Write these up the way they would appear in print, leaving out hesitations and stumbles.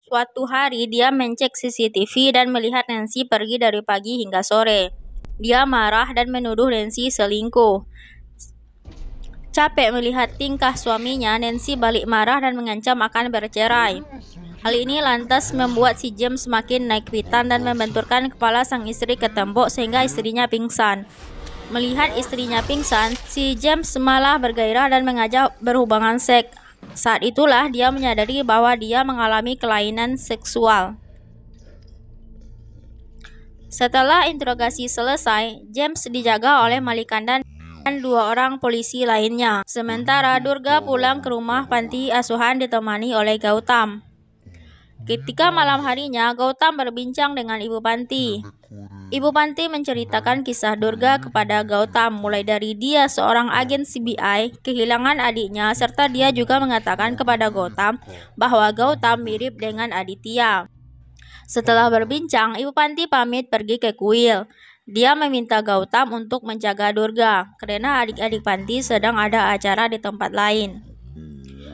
Suatu hari dia mencek CCTV dan melihat Nancy pergi dari pagi hingga sore. Dia marah dan menuduh Nancy selingkuh. Capek melihat tingkah suaminya, Nancy balik marah dan mengancam akan bercerai. Hal ini lantas membuat si James semakin naik pitan dan membenturkan kepala sang istri ke tembok sehingga istrinya pingsan. Melihat istrinya pingsan, si James malah bergairah dan mengajak berhubungan seks. Saat itulah dia menyadari bahwa dia mengalami kelainan seksual. Setelah interogasi selesai, James dijaga oleh Malikanda dan 2 orang polisi lainnya. Sementara Durga pulang ke rumah panti asuhan ditemani oleh Gautam. Ketika malam harinya, Gautam berbincang dengan ibu panti. Ibu panti menceritakan kisah Durga kepada Gautam, mulai dari dia seorang agen CBI, kehilangan adiknya, serta dia juga mengatakan kepada Gautam bahwa Gautam mirip dengan Aditya. Setelah berbincang, ibu panti pamit pergi ke kuil. Dia meminta Gautam untuk menjaga Durga, karena adik-adik panti sedang ada acara di tempat lain.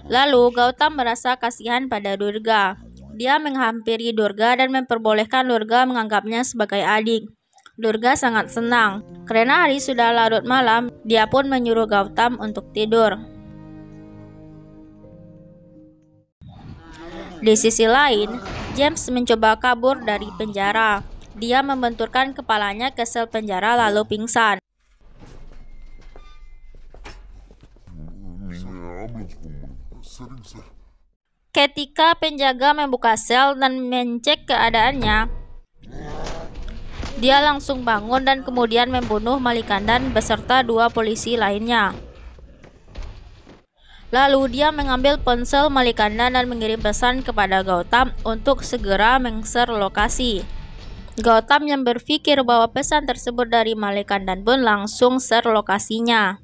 Lalu Gautam merasa kasihan pada Durga. Dia menghampiri Durga dan memperbolehkan Durga menganggapnya sebagai adik. Durga sangat senang. Karena hari sudah larut malam, dia pun menyuruh Gautam untuk tidur. Di sisi lain, James mencoba kabur dari penjara. Dia membenturkan kepalanya ke sel penjara lalu pingsan. Ketika penjaga membuka sel dan mencek keadaannya, dia langsung bangun dan kemudian membunuh Malikanda beserta 2 polisi lainnya. Lalu dia mengambil ponsel Malikanda dan mengirim pesan kepada Gautam untuk segera mengser lokasi. Gautam yang berpikir bahwa pesan tersebut dari Malikanda pun langsung ser lokasinya.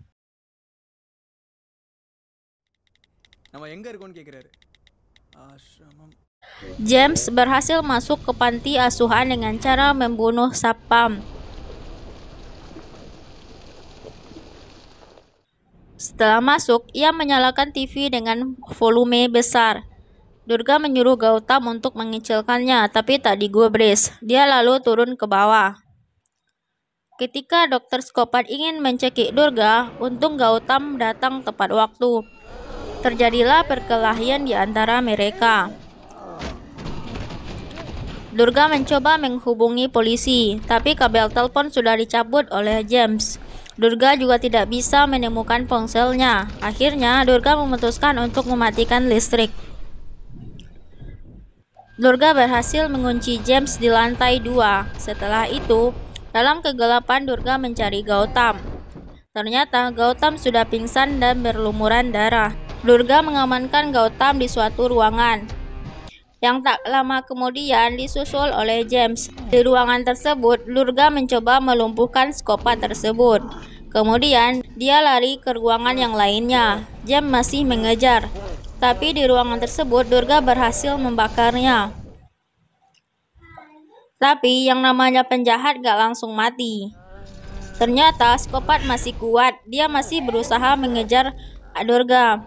James berhasil masuk ke panti asuhan dengan cara membunuh satpam. Setelah masuk, ia menyalakan TV dengan volume besar. Durga menyuruh Gautam untuk mengecilkannya, tapi tak digubris. Dia lalu turun ke bawah. Ketika dokter psikopat ingin mencekik Durga, untung Gautam datang tepat waktu. Terjadilah perkelahian di antara mereka. Durga mencoba menghubungi polisi, tapi kabel telepon sudah dicabut oleh James. Durga juga tidak bisa menemukan ponselnya. Akhirnya, Durga memutuskan untuk mematikan listrik. Durga berhasil mengunci James di lantai 2. Setelah itu, dalam kegelapan Durga mencari Gautam. Ternyata Gautam sudah pingsan dan berlumuran darah. Durga mengamankan Gautam di suatu ruangan yang tak lama kemudian disusul oleh James. Di ruangan tersebut, Durga mencoba melumpuhkan psikopat tersebut. Kemudian, dia lari ke ruangan yang lainnya. James masih mengejar. Tapi di ruangan tersebut, Durga berhasil membakarnya. Tapi yang namanya penjahat gak langsung mati. Ternyata psikopat masih kuat. Dia masih berusaha mengejar Durga.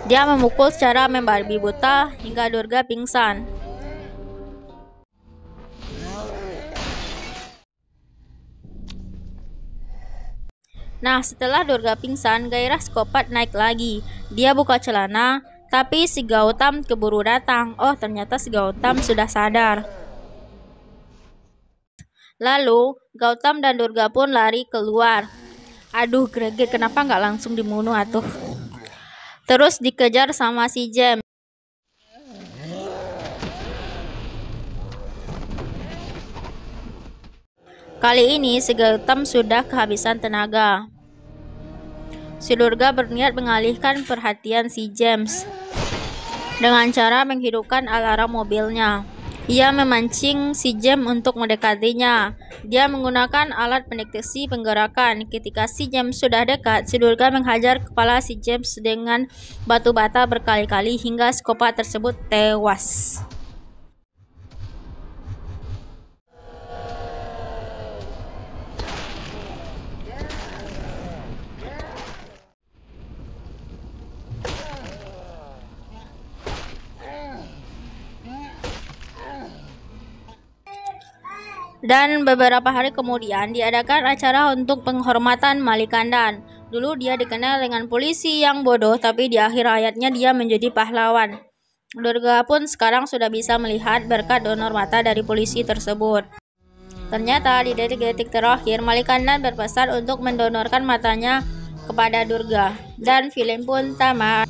Dia memukul secara membabi buta hingga Durga pingsan. Nah, setelah Durga pingsan, gairah psikopat naik lagi. Dia buka celana, tapi si Gautam keburu datang. Oh, ternyata si Gautam sudah sadar. Lalu, Gautam dan Durga pun lari keluar. Aduh, greget, kenapa nggak langsung dibunuh atuh? Terus dikejar sama si James. Kali ini si Gautam sudah kehabisan tenaga. Si Durga berniat mengalihkan perhatian si James dengan cara menghidupkan alarm mobilnya. Ia memancing si James untuk mendekatinya. Dia menggunakan alat pendeteksi penggerakan. Ketika si James sudah dekat, si Durga menghajar kepala si James dengan batu bata berkali-kali hingga psikopat tersebut tewas. Dan beberapa hari kemudian diadakan acara untuk penghormatan Malikandan. Dulu dia dikenal dengan polisi yang bodoh, tapi di akhir hayatnya dia menjadi pahlawan. Durga pun sekarang sudah bisa melihat berkat donor mata dari polisi tersebut. Ternyata di detik-detik terakhir Malikandan berpesan untuk mendonorkan matanya kepada Durga. Dan film pun tamat.